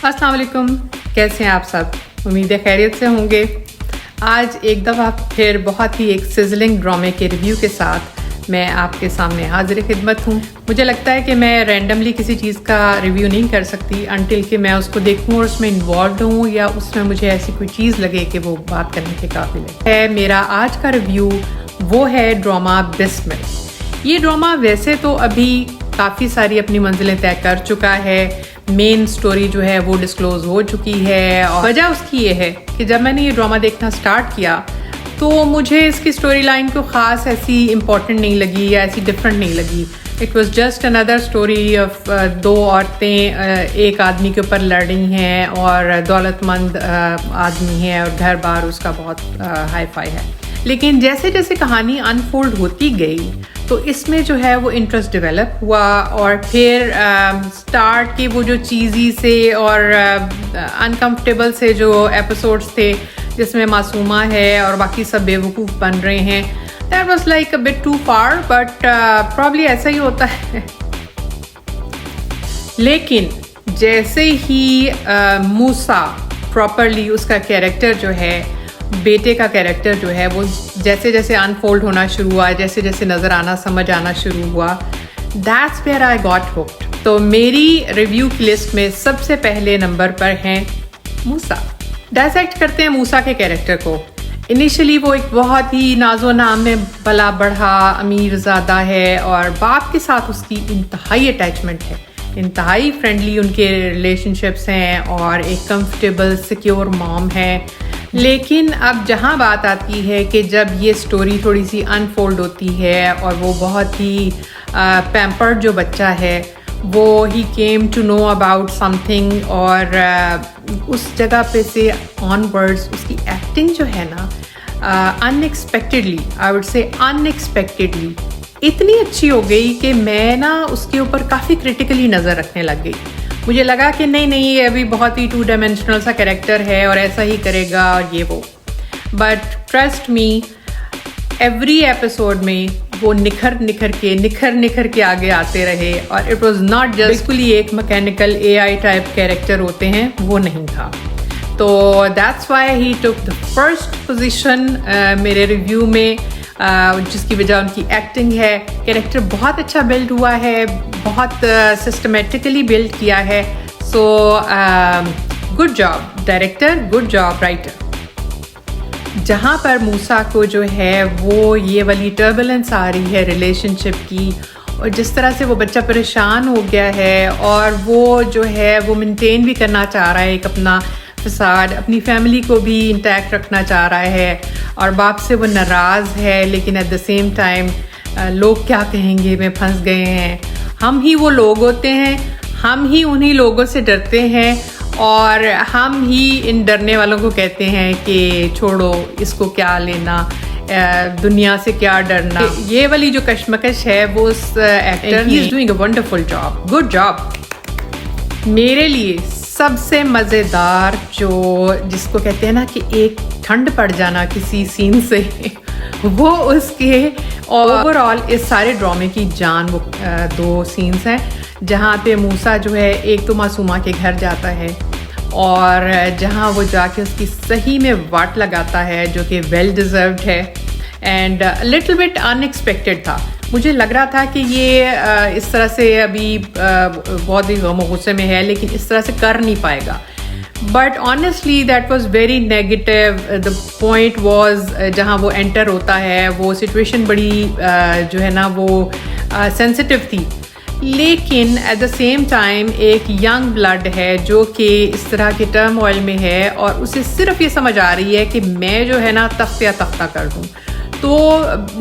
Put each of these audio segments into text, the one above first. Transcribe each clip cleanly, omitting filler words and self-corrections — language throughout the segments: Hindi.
अस्सलाम वालेकुम, कैसे हैं आप सब? उम्मीद है खैरियत से होंगे। आज एक दफ़ा फिर बहुत ही एक सिजलिंग ड्रामे के रिव्यू के साथ मैं आपके सामने हाजिर खिदमत हूँ। मुझे लगता है कि मैं रैंडमली किसी चीज़ का रिव्यू नहीं कर सकती अनटिल कि मैं उसको देखूँ और उसमें इन्वॉल्व हूँ या उसमें मुझे ऐसी कोई चीज़ लगे कि वो बात करने के काबिल है। मेरा आज का रिव्यू वो है ड्रामा बिस्मिल। ये ड्रामा वैसे तो अभी काफ़ी सारी अपनी मंजिलें तय कर चुका है। मेन स्टोरी जो है वो डिस्क्लोज हो चुकी है और वजह उसकी ये है कि जब मैंने ये ड्रामा देखना स्टार्ट किया तो मुझे इसकी स्टोरी लाइन को ख़ास ऐसी इम्पॉर्टेंट नहीं लगी या ऐसी डिफरेंट नहीं लगी। It was just another story of दो औरतें एक आदमी के ऊपर लड़ रही हैं और दौलतमंद आदमी है और घर बार उसका बहुत हाई फाई है। लेकिन जैसे जैसे कहानी अनफोल्ड होती गई तो इसमें जो है वो इंटरेस्ट डेवलप हुआ और फिर स्टार्ट के वो जो चीज़ी से और अनकम्फर्टेबल से जो एपिसोड्स थे जिसमें मासूमा है और बाकी सब बेवकूफ़ बन रहे हैं, that was like a bit too far, but probably ऐसा ही होता है। लेकिन जैसे ही मूसा प्रॉपरली उसका कैरेक्टर जो है, बेटे का कैरेक्टर जो है, वो जैसे जैसे अनफोल्ड होना शुरू हुआ, जैसे जैसे नज़र आना समझ आना शुरू हुआ, that's where I got hooked. तो मेरी रिव्यू की लिस्ट में सबसे पहले नंबर पर हैं मूसा। डायसेक्ट करते हैं मूसा के कैरेक्टर को। इनिशियली वो एक बहुत ही नाजो नाम में भला बढ़ा अमीरज़ादा है और बाप के साथ उसकी इंतहाई अटैचमेंट है, इंतहाई फ्रेंडली उनके रिलेशनशिप्स हैं और एक कंफर्टेबल सिक्योर मॉम है। लेकिन अब जहाँ बात आती है कि जब ये स्टोरी थोड़ी सी अनफोल्ड होती है और वो बहुत ही पैम्पर्ड जो बच्चा है वो ही came to know about something और उस जगह पे से ऑनवर्ड्स उसकी एक्टिंग जो है ना unexpectedly, I would say unexpectedly इतनी अच्छी हो गई कि मैं ना उसके ऊपर काफ़ी क्रिटिकली नज़र रखने लग गई। मुझे लगा कि नहीं ये अभी बहुत ही 2 डायमेंशनल सा कैरेक्टर है और ऐसा ही करेगा और ये वो, but trust me every episode में वो निखर के आगे आते रहे और इट वाज नॉट जस्ट बिल्कुल एक मैकेनिकल AI टाइप कैरेक्टर होते हैं, वो नहीं था। तो that's why he took the first position मेरे रिव्यू में, जिसकी वजह उनकी एक्टिंग है। कैरेक्टर बहुत अच्छा बिल्ड हुआ है, बहुत सिस्टमेटिकली बिल्ड किया है। So good job director, good job writer. जहाँ पर मूसा को जो है वो ये वाली टर्बुलेंस आ रही है रिलेशनशिप की और जिस तरह से वो बच्चा परेशान हो गया है और वो जो है वो मेंटेन भी करना चाह रहा है एक अपना फसाद, अपनी फैमिली को भी इंटैक्ट रखना चाह रहा है और बाप से वो नाराज़ है, लेकिन एट द सेम टाइम लोग क्या कहेंगे में फंस गए हैं। हम ही वो लोग होते हैं, हम ही उन्हीं लोगों से डरते हैं और हम ही इन डरने वालों को कहते हैं कि छोड़ो इसको क्या लेना, दुनिया से क्या डरना। ये वाली जो कश्मकश है वो उस actor he is doing a wonderful job, good job. मेरे लिए सबसे मज़ेदार जो जिसको कहते हैं ना कि एक ठंड पड़ जाना किसी सीन से वो उसके ओवरऑल इस सारे ड्रामे की जान वो 2 सीन्स हैं जहाँ पे मूसा जो है एक तो मासूमा के घर जाता है और जहाँ वो जाके उसकी सही में वाट लगाता है जो कि वेल डिज़र्व्ड है एंड लिटिल बिट अनएक्सपेक्टेड था। मुझे लग रहा था कि ये इस तरह से अभी बहुत ही गम गुस्से में है लेकिन इस तरह से कर नहीं पाएगा, but honestly that was very negative. The point was जहाँ वो एंटर होता है वो सिचुएशन बड़ी जो है ना वो सेंसिटिव थी, लेकिन एट द सेम टाइम एक यंग ब्लड है जो कि इस तरह के टर्मोइल में है और उसे सिर्फ ये समझ आ रही है कि मैं जो है ना तख्ता कर दूँ। तो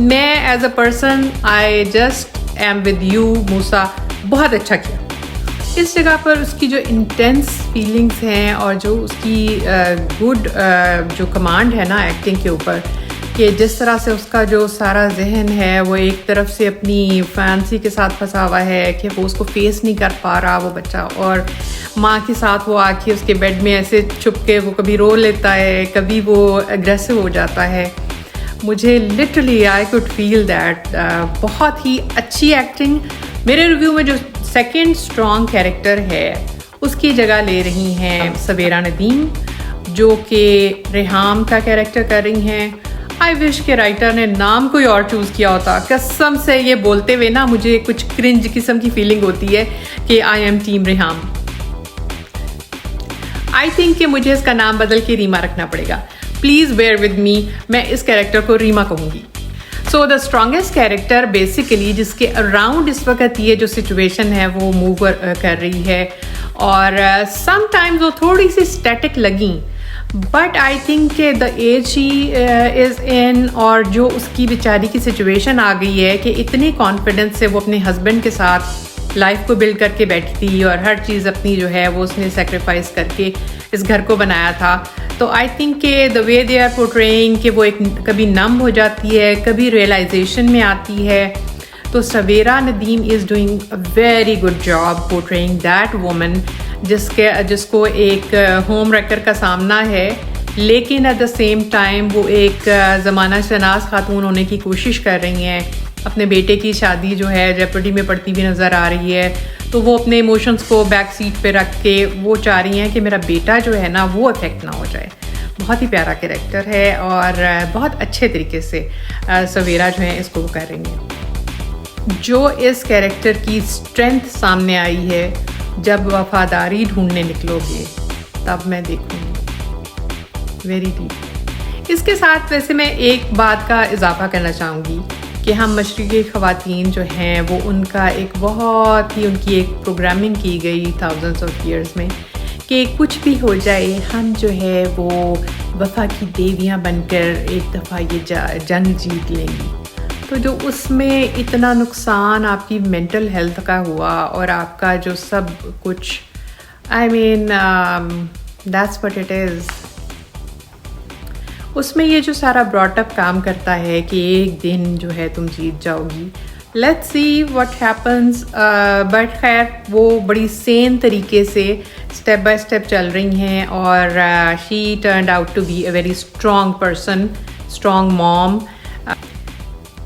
मैं as a person I just am with you Musa, बहुत अच्छा किया। इस जगह पर उसकी जो इंटेंस फीलिंग्स हैं और जो उसकी गुड जो कमांड है ना एक्टिंग के ऊपर, कि जिस तरह से उसका जो सारा जहन है वो एक तरफ से अपनी फैंसी के साथ फंसा हुआ है कि वो उसको फेस नहीं कर पा रहा वो बच्चा, और माँ के साथ वो आके उसके बेड में ऐसे छुप के वो कभी रो लेता है, कभी वो एग्रेसिव हो जाता है। मुझे literally I could feel that. बहुत ही अच्छी एक्टिंग। मेरे रिव्यू में जो सेकंड स्ट्रॉन्ग कैरेक्टर है उसकी जगह ले रही हैं सवेरा नदीम, जो कि रेहाम का कैरेक्टर कर रही हैं। आई विश के राइटर ने नाम कोई और चूज़ किया होता। कसम से ये बोलते हुए ना मुझे कुछ क्रिंज किस्म की फीलिंग होती है कि I am team Reham. I think कि मुझे इसका नाम बदल के रीमा रखना पड़ेगा। प्लीज़ बेयर विद मी, मैं इस कैरेक्टर को रीमा कहूँगी। So the strongest character basically जिसके अराउंड इस वक्त ये जो सिचुएशन है वो मूव कर रही है, और समटाइम्स वो थोड़ी सी स्टैटिक लगी, बट आई थिंक कि the age he is in, और जो उसकी बेचारी की सिचुएशन आ गई है कि इतनी कॉन्फिडेंस से वो अपने हस्बैंड के साथ लाइफ को बिल्ड करके बैठी थी, और हर चीज़ अपनी जो है वो उसने सेक्रीफाइस करके इस घर को बनाया था। तो आई थिंक कि the way they are portraying कि वो एक कभी नम हो जाती है, कभी रियलाइजेशन में आती है। तो Savera Nadeem is doing a very good job portraying that woman जिसको एक होम रेकर का सामना है, लेकिन एट द सेम टाइम वो एक ज़माना शनास खातून होने की कोशिश कर रही हैं। अपने बेटे की शादी जो है जेपटी में पड़ती हुई नज़र आ रही है, तो वो अपने इमोशंस को बैक सीट पे रख के वो चाह रही हैं कि मेरा बेटा जो है ना वो अफेक्ट ना हो जाए। बहुत ही प्यारा कैरेक्टर है और बहुत अच्छे तरीके से सवेरा जो है इसको कर रही हैं। जो इस कैरेक्टर की स्ट्रेंथ सामने आई है, जब वफादारी ढूंढने निकलोगे तब मैं देखूँगी वेरी डीप। इसके साथ वैसे मैं एक बात का इजाफा करना चाहूँगी कि हम मशरक़ी ख़वातीन जो हैं वो उनका एक बहुत ही उनकी एक प्रोग्रामिंग की गई थाउजेंड्स ऑफ ईयर्स में कि कुछ भी हो जाए हम जो है वो वफ़ा की देवियाँ बनकर एक दफ़ा ये जंग जीत लेंगी। तो जो उसमें इतना नुकसान आपकी मेंटल हेल्थ का हुआ और आपका जो सब कुछ, I mean that's what it is. उसमें ये जो सारा ब्रॉटअप काम करता है कि एक दिन जो है तुम जीत जाओगी। Let's see what happens, but खैर वो बड़ी सेन तरीके से स्टेप बाय स्टेप चल रही हैं, और she turned out to be a very strong person, strong mom.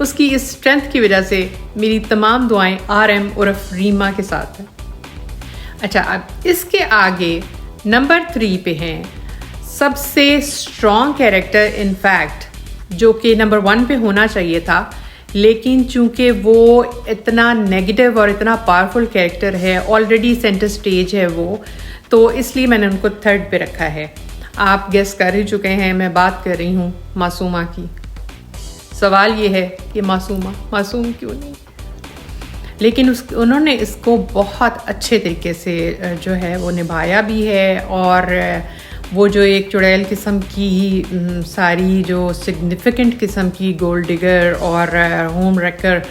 उसकी इस स्ट्रेंथ की वजह से मेरी तमाम दुआएं RM उर्फ रीमा के साथ हैं। अच्छा, अब इसके आगे नंबर 3 पे हैं सबसे स्ट्रॉन्ग कैरेक्टर, इनफैक्ट जो कि नंबर 1 पे होना चाहिए था, लेकिन चूंकि वो इतना नेगेटिव और इतना पावरफुल कैरेक्टर है, ऑलरेडी सेंटर स्टेज है वो, तो इसलिए मैंने उनको 3rd पे रखा है। आप गेस कर ही चुके हैं, मैं बात कर रही हूँ मासूमा की। सवाल ये है कि मासूम क्यों नहीं, लेकिन उन्होंने इसको बहुत अच्छे तरीके से जो है वो निभाया भी है, और वो जो एक चुड़ैल किस्म की सारी जो सिग्निफिकेंट किस्म की गोल्ड डिगर और होम रेकर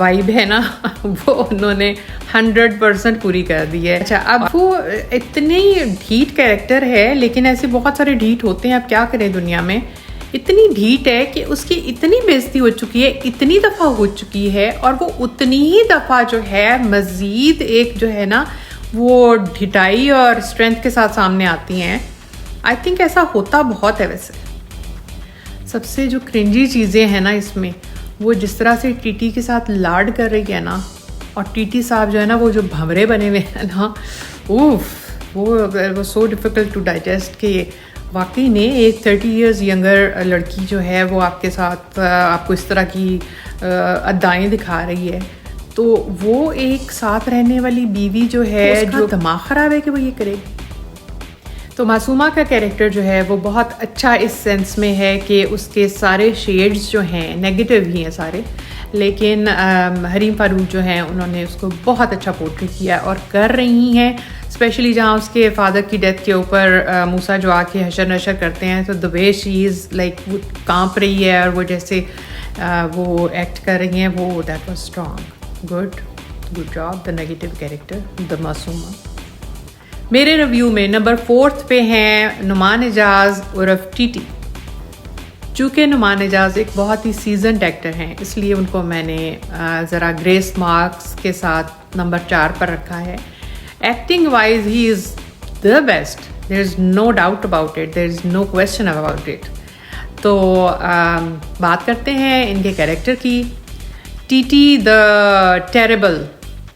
वाइब है ना वो उन्होंने 100% पूरी कर दी है। अच्छा, अब वो इतनी ढीठ कैरेक्टर है, लेकिन ऐसे बहुत सारे ढीठ होते हैं, अब क्या करें दुनिया में। इतनी ढीठ है कि उसकी इतनी बेइज्जती हो चुकी है, इतनी दफ़ा हो चुकी है, और वो उतनी ही दफ़ा जो है मज़ीद एक जो है ना वो ढिठाई और स्ट्रेंथ के साथ सामने आती हैं। आई थिंक ऐसा होता बहुत है। वैसे सबसे जो क्रिंजी चीज़ें हैं ना इसमें, वो जिस तरह से टीटी के साथ लाड कर रही है ना, और टीटी साहब जो है ना वो जो भंवरे बने हुए हैं ना, वो सो डिफ़िकल्ट टू डाइजेस्ट कि वाकई ने एक 30 इयर्स यंगर लड़की जो है वो आपके साथ आपको इस तरह की अदाएँ दिखा रही है, तो वो एक साथ रहने वाली बीवी जो है जो दिमाग ख़राब है कि वो ये करेगी। तो मासूमा का कैरेक्टर जो है वो बहुत अच्छा इस सेंस में है कि उसके सारे शेड्स जो हैं नेगेटिव ही हैं सारे, लेकिन हरीम फारूक जो हैं उन्होंने उसको बहुत अच्छा पोर्ट्रेट किया और कर रही हैं, स्पेशली जहाँ उसके फादर की डेथ के ऊपर मूसा जो आके हशर नशर करते हैं, तो the way she is like वो कांप रही है और वो जैसे वो एक्ट कर रही हैं, वो that was strong. Good job the negative character the Masuma. मेरे रिव्यू में नंबर 4 पे हैं नुमान एजाज उर्फ टीटी। चूँकि नुमान एजाज एक बहुत ही सीजन्ड एक्टर हैं, इसलिए उनको मैंने ज़रा ग्रेस मार्क्स के साथ नंबर 4 पर रखा है। Acting wise he is the best, there is no doubt about it, there is no question about it. तो बात करते हैं इनके कैरेक्टर की। टीटी द टेरेबल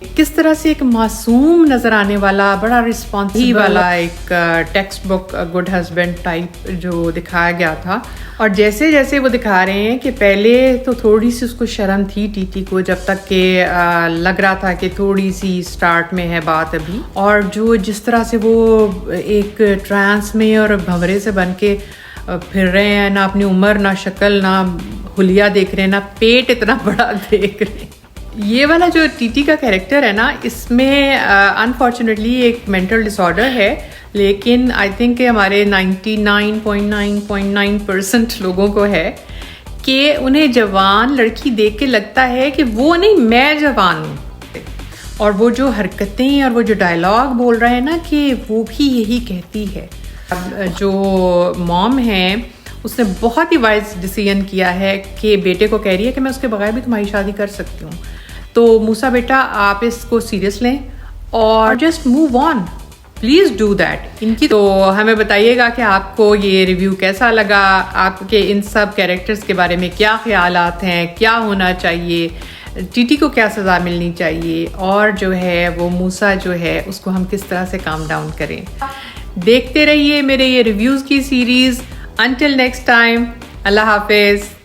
किस तरह से एक मासूम नजर आने वाला, बड़ा रिस्पॉन्सिबल वाला एक text book good husband type जो दिखाया गया था। और जैसे जैसे वो दिखा रहे हैं कि पहले तो थोड़ी सी उसको शर्म थी टीटी को, जब तक कि लग रहा था कि थोड़ी सी स्टार्ट में है बात अभी, और जो जिस तरह से वो एक ट्रांस में और भंवरे से बन के फिर रहे हैं, ना अपनी उम्र, ना शक्ल, ना हुलिया देख रहे हैं, ना पेट इतना बड़ा देख रहे हैं। ये वाला जो टीटी का कैरेक्टर है ना, इसमें अनफॉर्चुनेटली एक मेंटल डिसऑर्डर है, लेकिन आई थिंक हमारे 99.9% लोगों को है कि उन्हें जवान लड़की देख के लगता है कि वो नहीं, मैं जवान हूँ। और वो जो हरकतें और वो जो डायलॉग बोल रहे हैं ना, कि वो भी यही कहती है। जो मॉम है उसने बहुत ही वाइज डिसीजन किया है कि बेटे को कह रही है कि मैं उसके बगैर भी तुम्हारी शादी कर सकती हूँ। तो मूसा बेटा, आप इसको सीरियस लें और just move on, please do that. इनकी तो हमें बताइएगा कि आपको ये रिव्यू कैसा लगा, आपके इन सब कैरेक्टर्स के बारे में क्या ख्यालात हैं, क्या होना चाहिए, टीटी को क्या सज़ा मिलनी चाहिए, और जो है वो मूसा जो है उसको हम किस तरह से काम डाउन करें। देखते रहिए मेरे ये रिव्यूज़ की series. Until next time, Allah Hafiz.